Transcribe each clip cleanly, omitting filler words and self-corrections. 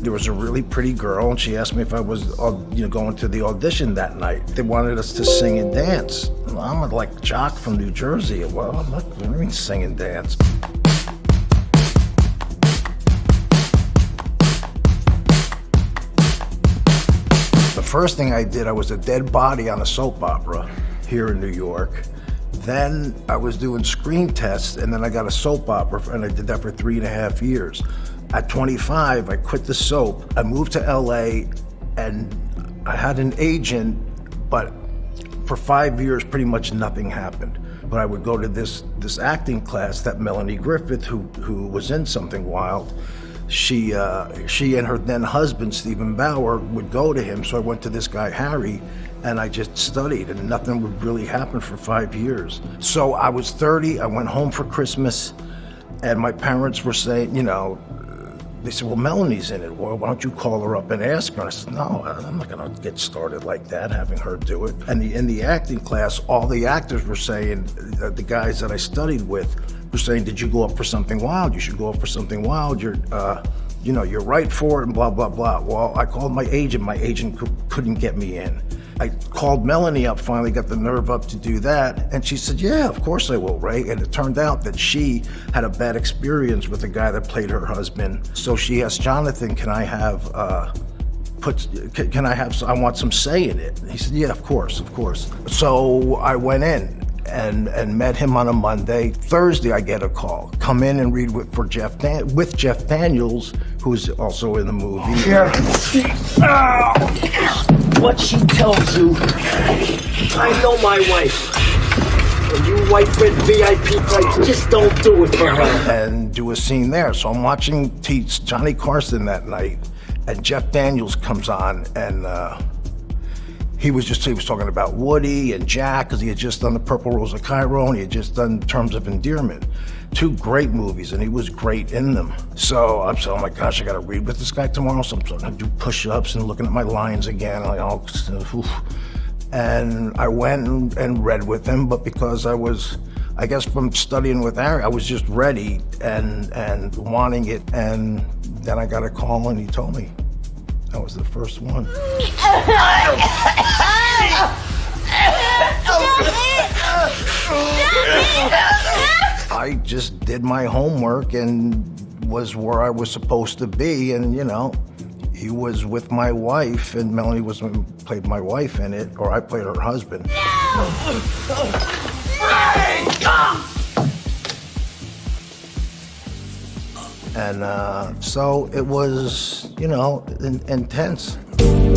There was a really pretty girl, and she asked me if I was, going to the audition that night. They wanted us to sing and dance. I'm a jock from New Jersey. Well, I'm not doing sing and dance. The first thing I did, I was a dead body on a soap opera here in New York. Then I was doing screen tests, and then I got a soap opera, and I did that for 3.5 years. At 25, I quit the soap. I moved to LA, and I had an agent, but for 5 years, pretty much nothing happened. But I would go to this acting class that Melanie Griffith, who was in Something Wild, she and her then husband, Stephen Bauer, would go to him. So I went to this guy, Harry, and I just studied, and nothing would really happen for 5 years. So I was 30, I went home for Christmas, and my parents were saying, they said, well, Melanie's in it. Well, why don't you call her up and ask her? And I said, no, I'm not gonna get started like that, having her do it. And in the acting class, all the actors were saying, the guys that I studied with were saying, did you go up for Something Wild? You should go up for Something Wild. You're right for it, and blah, blah, blah. Well, I called my agent couldn't get me in. I called Melanie up, finally got the nerve up to do that, and she said, yeah, of course I will, Ray. And it turned out that she had a bad experience with the guy that played her husband. So she asked Jonathan, I want some say in it. And he said, yeah, of course. So I went in and met him on a Monday. Thursday, I get a call. Come in and read with Jeff Daniels, who's also in the movie. Yeah. What she tells you, I know my wife. When you wife with VIP price, just don't do it for her. And do a scene there. So I'm watching Johnny Carson that night, and Jeff Daniels comes on, and he was talking about Woody and Jack, because he had just done The Purple Rose of Cairo, and he had just done Terms of Endearment. 2 great movies, and he was great in them. So I'm saying, oh my gosh, I gotta read with this guy tomorrow, so I'm gonna do push-ups and looking at my lines again. And I went and read with him, but because I guess from studying with Harry, I was just ready and wanting it, and then I got a call and he told me. I was the first one. I just did my homework and was where I was supposed to be, and he was with my wife, and Melanie played my wife in it, or I played her husband. And so it was, intense. You've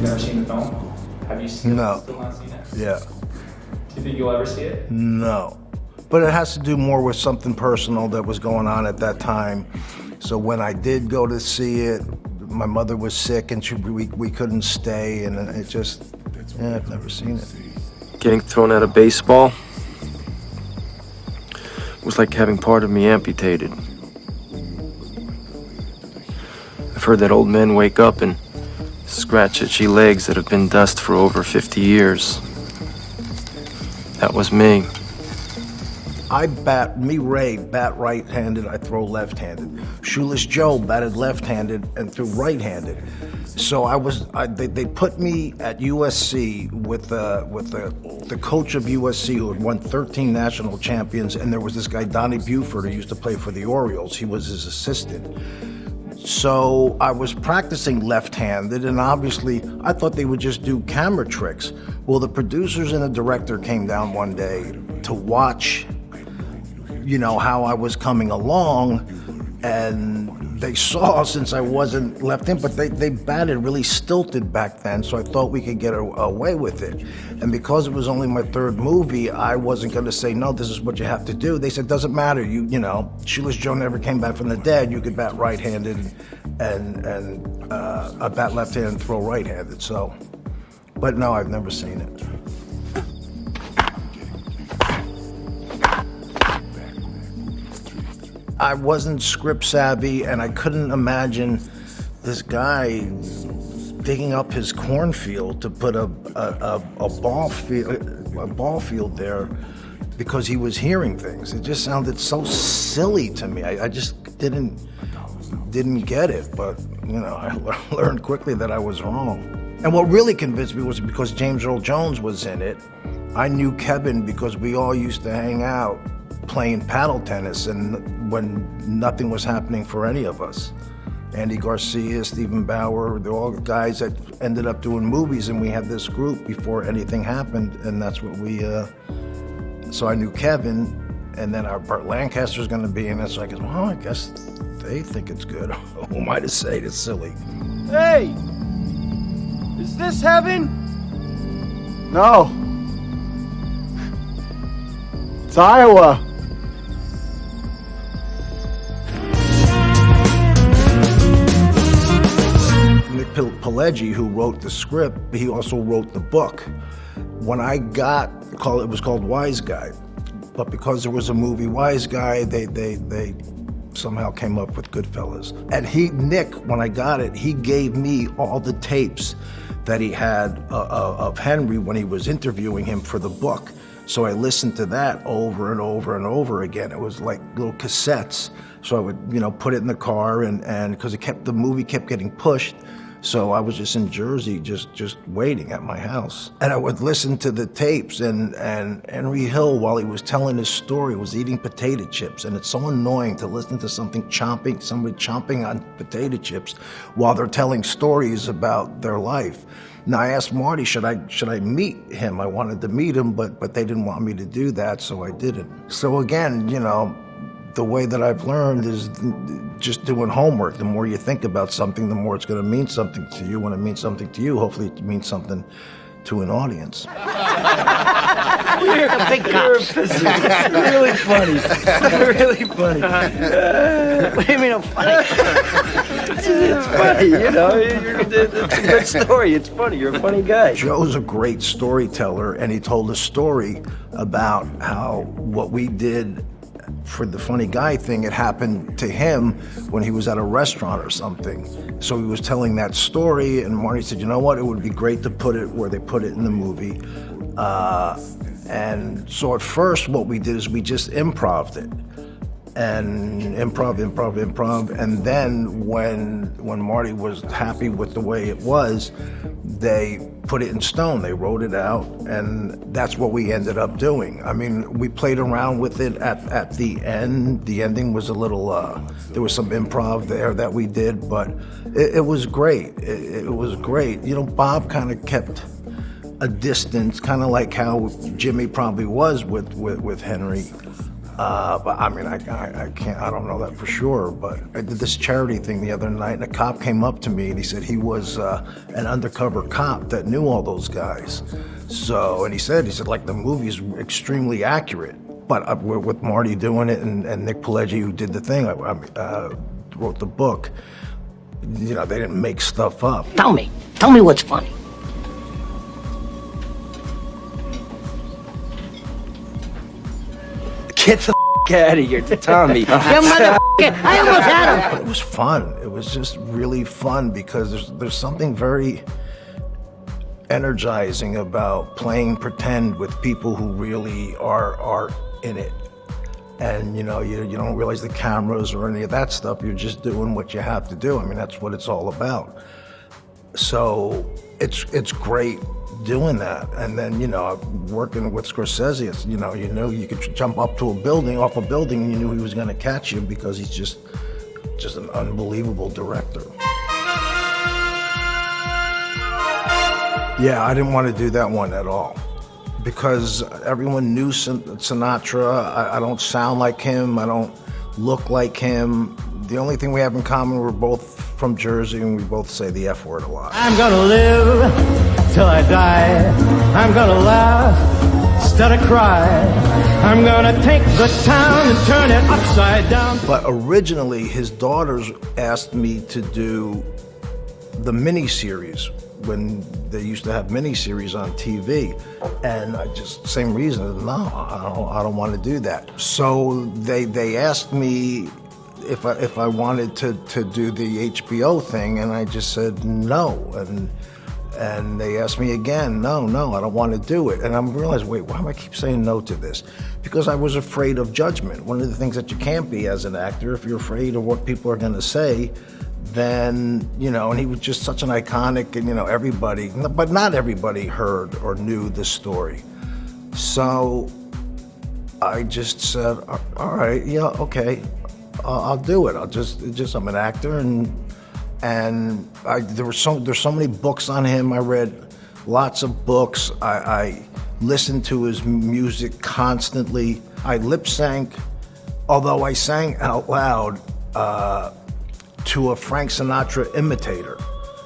never seen the film? Have you seen No. it? Still not seen it? Yeah. Do you think you'll ever see it? No. But it has to do more with something personal that was going on at that time. So when I did go to see it, my mother was sick and we couldn't stay, and it just, I've never seen it. Getting thrown out of baseball was like having part of me amputated. I've heard that old men wake up and scratch itchy legs that have been dust for over 50 years. That was me. Ray, bat right-handed, I throw left-handed. Shoeless Joe batted left-handed and threw right-handed. So they put me at USC with the coach of USC, who had won 13 national champions, and there was this guy, Donnie Buford, who used to play for the Orioles. He was his assistant. So I was practicing left-handed, and obviously I thought they would just do camera tricks. Well, the producers and the director came down one day to watch, how I was coming along, and they saw, since I wasn't left-handed, but they batted really stilted back then, so I thought we could get away with it. And because it was only my 3rd movie, I wasn't gonna say, no, this is what you have to do. They said, doesn't matter, Shoeless Joe never came back from the dead, you could bat right-handed and bat left-handed and throw right-handed, so. But no, I've never seen it. I wasn't script savvy, and I couldn't imagine this guy digging up his cornfield to put a ball field there because he was hearing things. It just sounded so silly to me. I just didn't get it, but you know, I learned quickly that I was wrong. And what really convinced me was because James Earl Jones was in it. I knew Kevin because we all used to hang out playing paddle tennis, and when nothing was happening for any of us. Andy Garcia, Stephen Bauer, they're all guys that ended up doing movies, and we had this group before anything happened, and that's what we, so I knew Kevin, and then our Burt Lancaster's gonna be in it, so I guess, well, I guess they think it's good. Who am I to say? It's silly. Hey! Is this heaven? No. It's Iowa. Nick Pileggi, who wrote the script, he also wrote the book. When I got called, it was called Wise Guy, but because there was a movie Wise Guy, they somehow came up with Goodfellas. And Nick, when I got it, he gave me all the tapes that he had of Henry when he was interviewing him for the book. So I listened to that over and over and over again. It was like little cassettes. So I would, you know, put it in the car, and because the movie kept getting pushed. So I was just in Jersey, just waiting at my house. And I would listen to the tapes, and Henry Hill, while he was telling his story, was eating potato chips. And it's so annoying to listen to somebody chomping on potato chips while they're telling stories about their life. Now I asked Marty, should I meet him? I wanted to meet him, but they didn't want me to do that, so I didn't. So again, you know, the way that I've learned is just doing homework. The more you think about something, the more it's going to mean something to you. When it means something to you, hopefully it means something to an audience. You're a big cop. Really funny. Really funny. What do you mean I'm funny? It's funny, you know. It's a good story. It's funny. You're a funny guy. Joe's a great storyteller, and he told a story about how what we did for the funny guy thing, it happened to him when he was at a restaurant or something. So he was telling that story, and Marty said, you know what, it would be great to put it where they put it in the movie. And so at first what we did is we just improv'd it. And improv, and then when Marty was happy with the way it was, they put it in stone. They wrote it out, and that's what we ended up doing. I mean, we played around with it at the end. The ending was a little, there was some improv there that we did, but it was great. It was great. You know, Bob kind of kept a distance, kind of like how Jimmy probably was with Henry. But I mean, I can't, I don't know that for sure, but I did this charity thing the other night, and a cop came up to me and he said he was an undercover cop that knew all those guys. So, and he said like the movie's extremely accurate, but with Marty doing it and Nick Pileggi, who did the thing, wrote the book, you know, they didn't make stuff up. Tell me what's funny. Get the out of here, Tommy. You motherfucker! I almost had him. It was fun. It was just really fun because there's something very energizing about playing pretend with people who really are in it. And you know, you don't realize the cameras or any of that stuff. You're just doing what you have to do. I mean, that's what it's all about. So it's great doing that. And then, you know, working with Scorsese, it's, you know you could jump up to off a building, and you knew he was going to catch you because he's just an unbelievable director. Yeah, I didn't want to do that one at all because everyone knew Sinatra. I don't sound like him. I don't look like him. The only thing we have in common, we're both from Jersey, and we both say the F word a lot. I'm gonna live till I die. I'm gonna laugh instead of cry. I'm gonna take the town and turn it upside down. But originally, his daughters asked me to do the mini-series when they used to have mini-series on TV. And I just, same reason, no, I don't want to do that. So they asked me if I wanted to do the HBO thing, and I just said no. And they asked me again, no, I don't want to do it. And I'm realizing, wait, why do I keep saying no to this? Because I was afraid of judgment. One of the things that you can't be as an actor, if you're afraid of what people are going to say, then, you know, and he was just such an iconic, and, you know, everybody, but not everybody heard or knew this story. So I just said, all right, yeah, okay, I'll do it. I'm an actor, and there's so many books on him. I read lots of books. I listened to his music constantly. I lip sync, although I sang out loud to a Frank Sinatra imitator.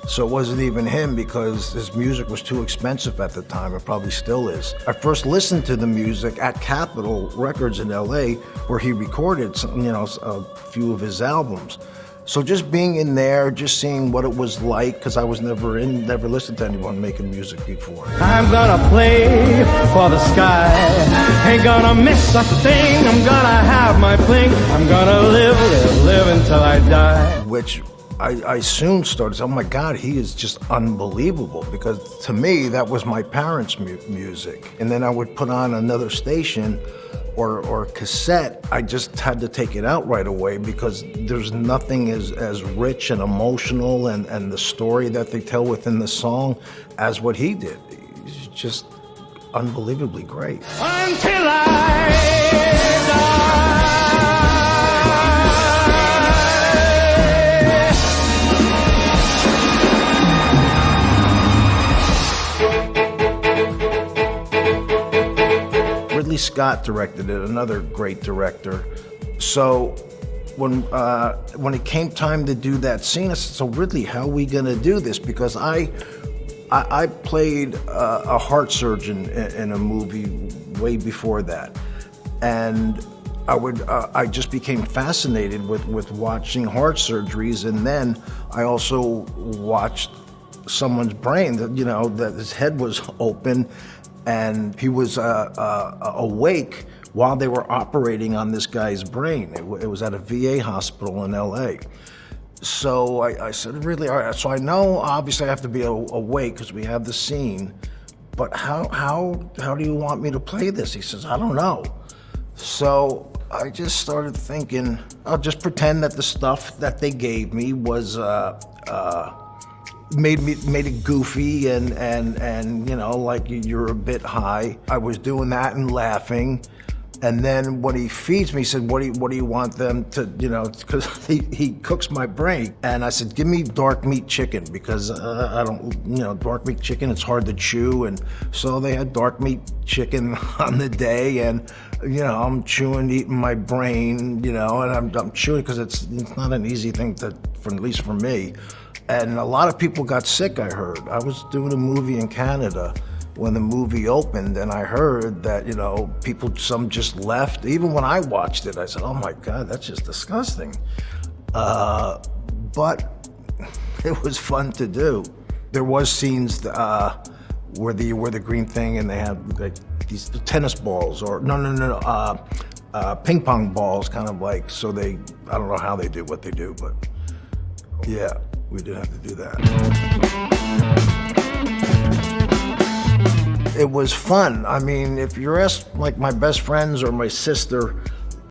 So it wasn't even him because his music was too expensive at the time. It probably still is. I first listened to the music at Capitol Records in LA, where he recorded some, you know, a few of his albums. So just being in there, just seeing what it was like, because I was never listened to anyone making music before. I'm gonna play for the sky. Ain't gonna miss a thing. I'm gonna have my fling. I'm gonna live until I die. Which I soon started saying, oh my God, he is just unbelievable, because to me, that was my parents' music. And then I would put on another station or cassette. I just had to take it out right away, because there's nothing as rich and emotional and the story that they tell within the song as what he did. He's just unbelievably great. Until I die. Ridley Scott directed it, another great director. So when it came time to do that scene, I said, so Ridley, how are we gonna do this? Because I played a heart surgeon in a movie way before that. And I just became fascinated with watching heart surgeries. And then I also watched someone's brain, that, you know, that his head was open and he was awake while they were operating on this guy's brain. It was at a VA hospital in LA. So I said, really, all right, so I know obviously I have to be awake because we have the scene, but how do you want me to play this? He says, I don't know. So I just started thinking, I'll just pretend that the stuff that they gave me was made it goofy and you know, like you're a bit high. I was doing that and laughing. And then when he feeds me, he said, what do you want them to, you know, because he cooks my brain. And I said, give me dark meat chicken, because I don't, you know, dark meat chicken, it's hard to chew. And so they had dark meat chicken on the day, and, you know, I'm chewing, eating my brain, you know, and I'm chewing because it's not an easy thing to, at least for me. And a lot of people got sick, I heard. I was doing a movie in Canada when the movie opened, and I heard that, you know, some just left. Even when I watched it, I said, oh my God, that's just disgusting. But it was fun to do. There was scenes where you wear the green thing and they have like these tennis balls, or ping pong balls, kind of like, so I don't know how they do what they do, but yeah, we did have to do that. It was fun. I mean, if you're asked like my best friends or my sister,